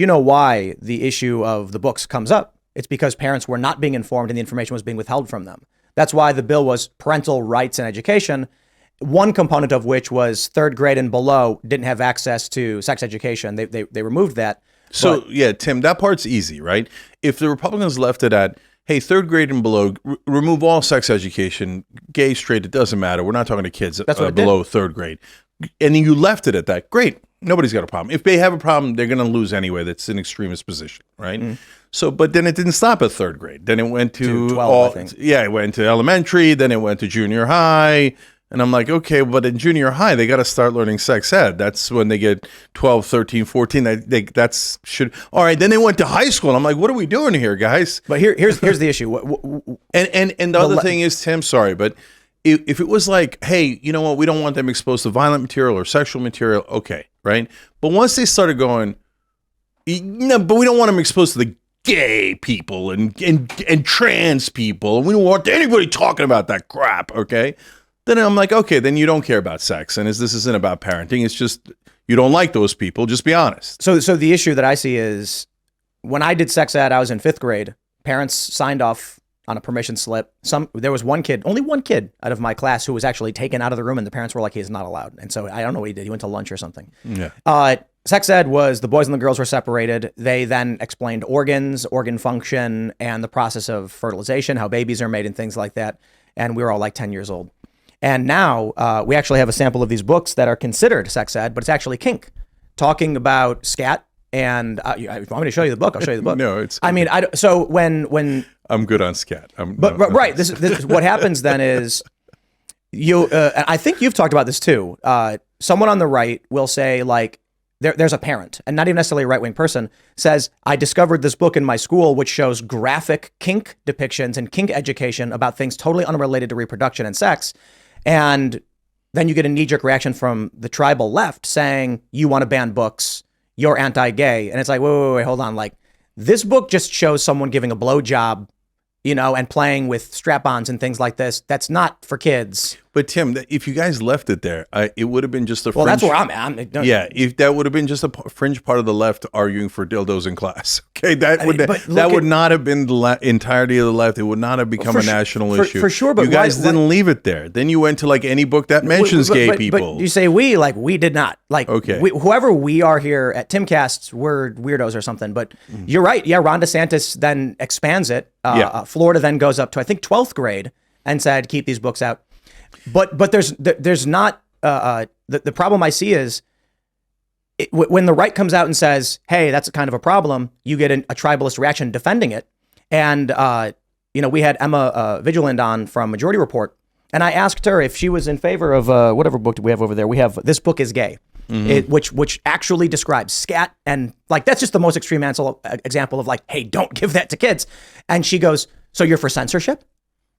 you know why the issue of the books comes up? It's because parents were not being informed and the information was being withheld from them. That's why the bill was parental rights in education. One component of which was third grade and below didn't have access to sex education. They removed that. So yeah, Tim, that part's easy, right? If the Republicans left it at, hey, third grade and below, remove all sex education, gay, straight, it doesn't matter. We're not talking to kids below third grade. And then you left it at that. Great. Nobody's got a problem. If they have a problem, they're going to lose anyway. That's an extremist position, right? Mm. So, but then it didn't stop at third grade. Then it went to 12, I think. Yeah, it went to elementary. Then it went to junior high. And I'm like, okay, but in junior high, they got to start learning sex ed. That's when they get 12, 13, 14. All right, then they went to high school. And I'm like, what are we doing here, guys? But here's the issue. And the other thing is, Tim, sorry, but if it was like, hey, you know what, we don't want them exposed to violent material or sexual material, okay, right? But once they started going, no, but we don't want them exposed to the gay people and trans people, and we don't want anybody talking about that crap, okay? Then I'm like, okay, then you don't care about sex. And this isn't about parenting. It's just you don't like those people. Just be honest. So the issue that I see is when I did sex ed, I was in 5th grade. Parents signed off on a permission slip. There was only one kid out of my class who was actually taken out of the room, and the parents were like, he's not allowed. And so I don't know what he did. He went to lunch or something. Yeah. Sex ed was the boys and the girls were separated. They then explained organs, organ function, and the process of fertilization, how babies are made and things like that. And we were all like 10 years old. And now we actually have a sample of these books that are considered sex ed, but it's actually kink, talking about scat. And if you want me to show you the book, I'll show you the book. No, it's. I mean, so when I'm good on scat. Right. This is what happens then is you. And I think you've talked about this too. Someone on the right will say like, there's a parent, and not even necessarily a right-wing person, says, I discovered this book in my school which shows graphic kink depictions and kink education about things totally unrelated to reproduction and sex. And then you get a knee-jerk reaction from the tribal left saying, you want to ban books, you're anti-gay. And it's like, wait, hold on. Like, this book just shows someone giving a blowjob, and playing with strap-ons and things like this. That's not for kids. But Tim, if you guys left it there, it would have been just a fringe. Well, that's where I'm at. Yeah, if that would have been just a fringe part of the left arguing for dildos in class. Okay, that would not have been the entirety of the left. It would not have become a national issue. For sure, but you guys didn't leave it there. Then you went to like any book that mentions gay people. But you say we, like we did not. Like, okay. Whoever we are here at Timcasts, we're weirdos or something. But you're right. Yeah, Ron DeSantis then expands it. Florida then goes up to, I think, 12th grade and said, keep these books out. But there's not the problem I see is when the right comes out and says, hey, that's a kind of a problem, you get a tribalist reaction defending it. And, we had Emma Vigilant on from Majority Report, and I asked her if she was in favor of whatever book do we have over there. We have This Book is Gay, which actually describes scat. And like, that's just the most extreme example of like, hey, don't give that to kids. And she goes, so you're for censorship?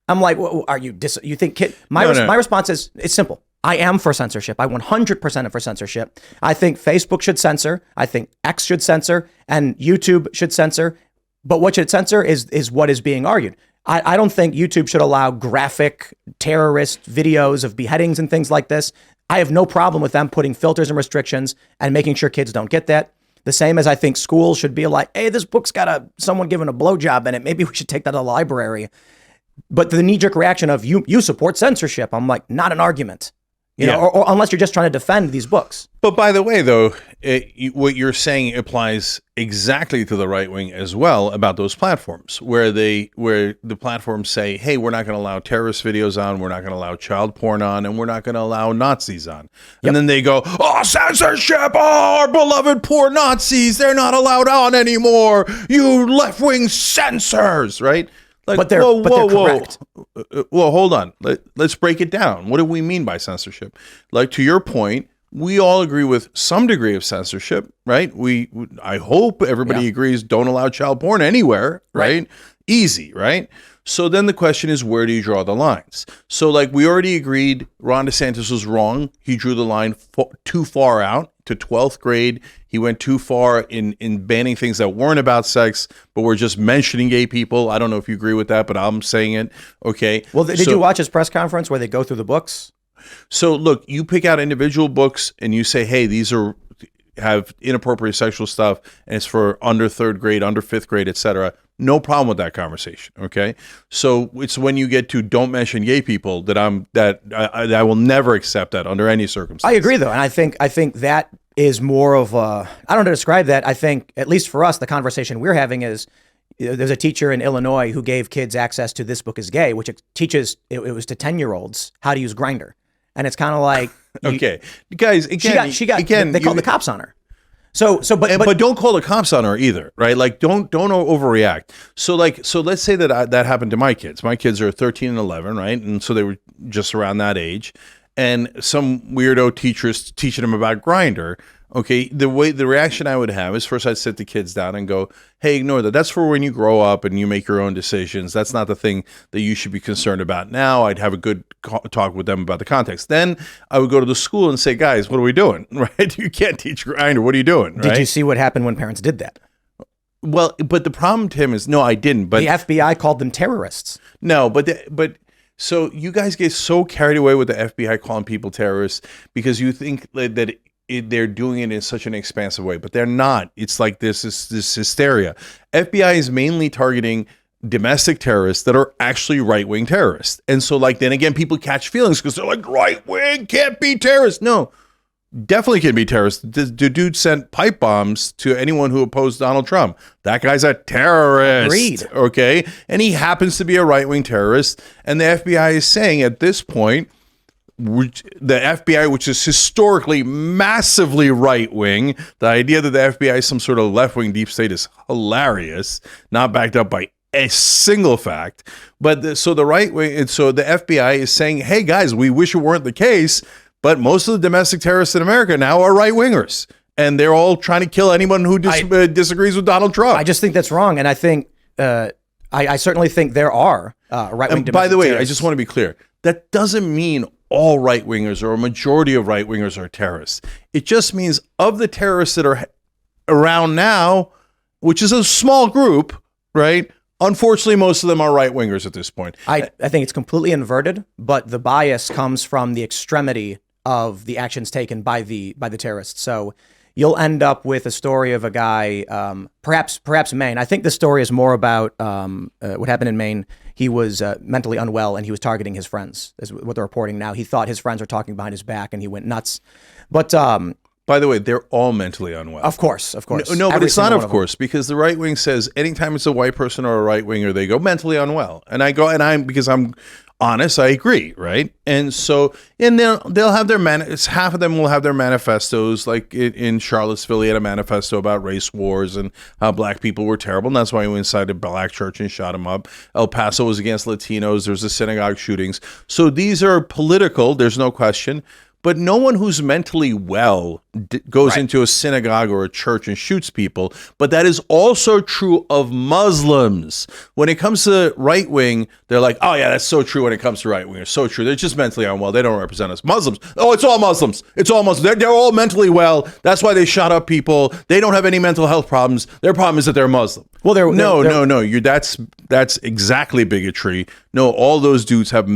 I'm like, well, are you you think kid? My response is, it's simple. I am for censorship. I 100% am for censorship. I think Facebook should censor. I think X should censor, and YouTube should censor. But what should censor is what is being argued. I don't think YouTube should allow graphic terrorist videos of beheadings and things like this. I have no problem with them putting filters and restrictions and making sure kids don't get that. The same as I think schools should be like, hey, this book's got someone giving a blowjob in it. Maybe we should take that to the library. But the knee-jerk reaction of you support censorship, I'm like, not an argument, or unless you're just trying to defend these books. But by the way, though, what you're saying applies exactly to the right wing as well about those platforms, where the platforms say, hey, we're not going to allow terrorist videos on, we're not going to allow child porn on, and we're not going to allow Nazis on. And then they go, oh, censorship, oh, our beloved poor Nazis, they're not allowed on anymore, you left-wing censors, right? Like, but they're correct. Well, hold on. Let's break it down. What do we mean by censorship? Like, to your point, we all agree with some degree of censorship, right? I hope everybody agrees don't allow child porn anywhere, right? Easy, right? So then the question is, where do you draw the lines? So like we already agreed, Ron DeSantis was wrong. He drew the line too far out to 12th grade. He went too far in banning things that weren't about sex, but were just mentioning gay people. I don't know if you agree with that, but I'm saying it. Okay. Well, did you watch his press conference where they go through the books? So look, you pick out individual books and you say, hey, these are have inappropriate sexual stuff and it's for under third grade, under fifth grade, etc., no problem with that conversation. Okay, so it's when you get to don't mention gay people that I will never accept that under any circumstance. I agree, though, and I think that is more of a, I don't know how to describe that. I think, at least for us, the conversation we're having is, there's a teacher in Illinois who gave kids access to This Book Is Gay, which teaches, it was to 10-year-olds how to use Grindr, and it's kind of like, okay, guys, again, they called the cops on her. But don't call the cops on her either, right? Like, don't overreact. So let's say that happened to my kids. My kids are 13 and 11, right? And so they were just around that age, and some weirdo teachers teaching them about Grindr. Okay, the reaction I would have is, first I'd sit the kids down and go, hey, ignore that. That's for when you grow up and you make your own decisions. That's not the thing that you should be concerned about now. I'd have a good talk with them about the context. Then I would go to the school and say, guys, what are we doing? Right? You can't teach Grindr. What are you doing? Right? Did you see what happened when parents did that? Well, but the problem, Tim, is, no, I didn't. But the FBI called them terrorists. No, but so you guys get so carried away with the FBI calling people terrorists because you think that they're doing it in such an expansive way, but they're not. It's like this hysteria. FBI is mainly targeting domestic terrorists that are actually right-wing terrorists. And so, like, then again, people catch feelings because they're like, right-wing can't be terrorists. No, definitely can be terrorists. The dude sent pipe bombs to anyone who opposed Donald Trump. That guy's a terrorist. Agreed. Okay? And he happens to be a right-wing terrorist. And the FBI is saying at this point, the FBI, which is historically massively right-wing, the idea that the FBI is some sort of left-wing deep state is hilarious, not backed up by a single fact. But so the right wing, and so the FBI is saying, hey guys, we wish it weren't the case, but most of the domestic terrorists in America now are right-wingers, and they're all trying to kill anyone who disagrees with Donald Trump. I just think that's wrong, and I think I certainly think there are right-wing domestic terrorists. By the way, I just want to be clear. That doesn't mean all right-wingers or a majority of right-wingers are terrorists. It just means of the terrorists that are around now, which is a small group, right? Unfortunately, most of them are right-wingers at this point. I think it's completely inverted, but the bias comes from the extremity of the actions taken by the terrorists. So you'll end up with a story of a guy, perhaps Maine. I think the story is more about what happened in Maine. He was mentally unwell and he was targeting his friends, is what they're reporting now. He thought his friends were talking behind his back and he went nuts. But by the way, they're all mentally unwell. Of course. No, but it's not of course, because the right wing says anytime it's a white person or a right winger, they go mentally unwell. And because I'm honest, I agree, right? And so, and they'll have their half of them will have their manifestos, like in Charlottesville, he had a manifesto about race wars and how black people were terrible, and that's why he went inside a black church and shot him up. El Paso was against Latinos. There's the synagogue shootings. So these are political, there's no question. But no one who's mentally well goes into a synagogue or a church and shoots people. But that is also true of Muslims. When it comes to right wing, they're like, oh yeah, that's so true when it comes to right wing. It's so true. They're just mentally unwell. They don't represent us. Muslims. Oh, it's all Muslims. It's all Muslims. They're all mentally well. That's why they shot up people. They don't have any mental health problems. Their problem is that they're Muslim. Well, no. That's exactly bigotry. No, all those dudes have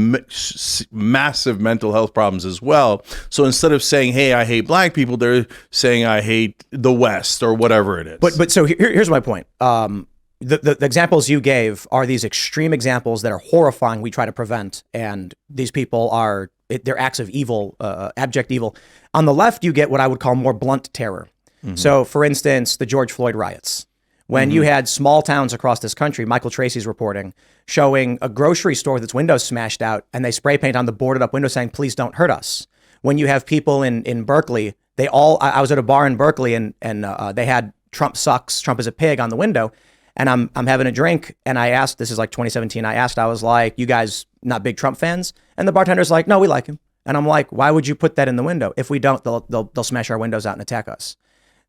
massive mental health problems as well. So instead of saying, hey, I hate black people, they're saying I hate the West or whatever it is. But so here's my point. The examples you gave are these extreme examples that are horrifying we try to prevent. And they're acts of evil, abject evil. On the left, you get what I would call more blunt terror. Mm-hmm. So for instance, the George Floyd riots. When you had small towns across this country, Michael Tracy's reporting, showing a grocery store with its windows smashed out and they spray paint on the boarded up window saying, please don't hurt us. When you have people in Berkeley, I was at a bar in Berkeley and they had Trump sucks, Trump is a pig on the window. And I'm having a drink and I asked, this is like 2017, I was like, you guys not big Trump fans? And the bartender's like, no, we like him. And I'm like, why would you put that in the window? If we don't, they'll smash our windows out and attack us.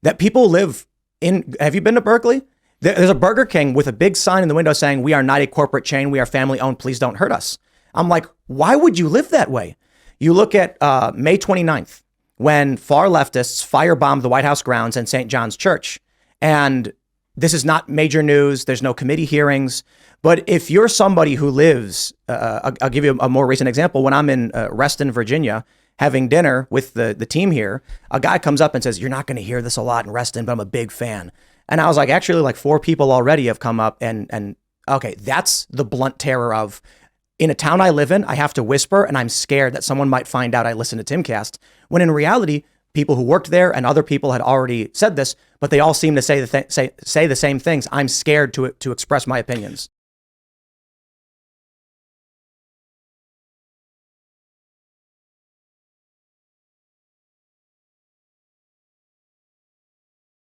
That people live in, have you been to Berkeley? There's a Burger King with a big sign in the window saying, we are not a corporate chain. We are family owned. Please don't hurt us. I'm like, why would you live that way? You look at May 29th, when far leftists firebombed the White House grounds and St. John's Church. And this is not major news. There's no committee hearings. But if you're somebody who lives, I'll give you a more recent example. When I'm in Reston, Virginia, having dinner with the team here, a guy comes up and says, "You're not going to hear this a lot in Reston, but I'm a big fan." And I was like, actually, like 4 people already have come up and okay, that's the blunt terror of, in a town I live in, I have to whisper and I'm scared that someone might find out I listen to Timcast, when in reality, people who worked there and other people had already said this, but they all seem to say the same things. I'm scared to express my opinions.